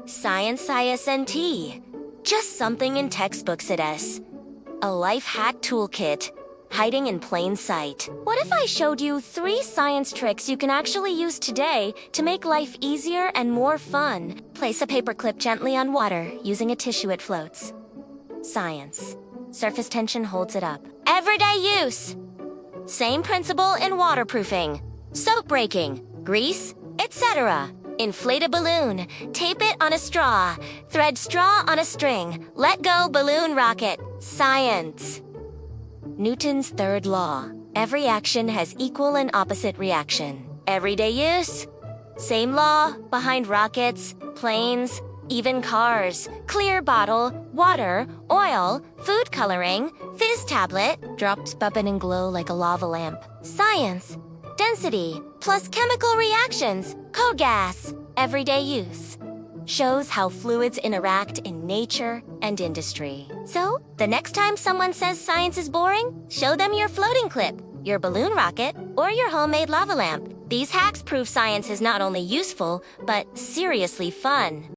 Science ISNT. Just something in textbooks it is. A life hack toolkit, hiding in plain sight. What if I showed you 3 science tricks you can actually use today to make life easier and more fun? Place a paperclip gently on water using a tissue it floats. Science. Surface tension holds it up. Everyday use. Same principle in waterproofing, soap breaking, grease, etc. Inflate a balloon, tape it on a straw, thread straw on a string, let go balloon rocket. Science. Newton's third law. Every action has equal and opposite reaction. Everyday use. Same law behind rockets, planes, even cars. Clear bottle, water, oil, food coloring, fizz tablet, drops bubbin and glow like a lava lamp. Science. Density plus chemical reactions, co-gas. Everyday use. Shows how fluids interact in nature and industry. So, the next time someone says science is boring, show them your floating clip, your balloon rocket, or your homemade lava lamp. These hacks prove science is not only useful, but seriously fun.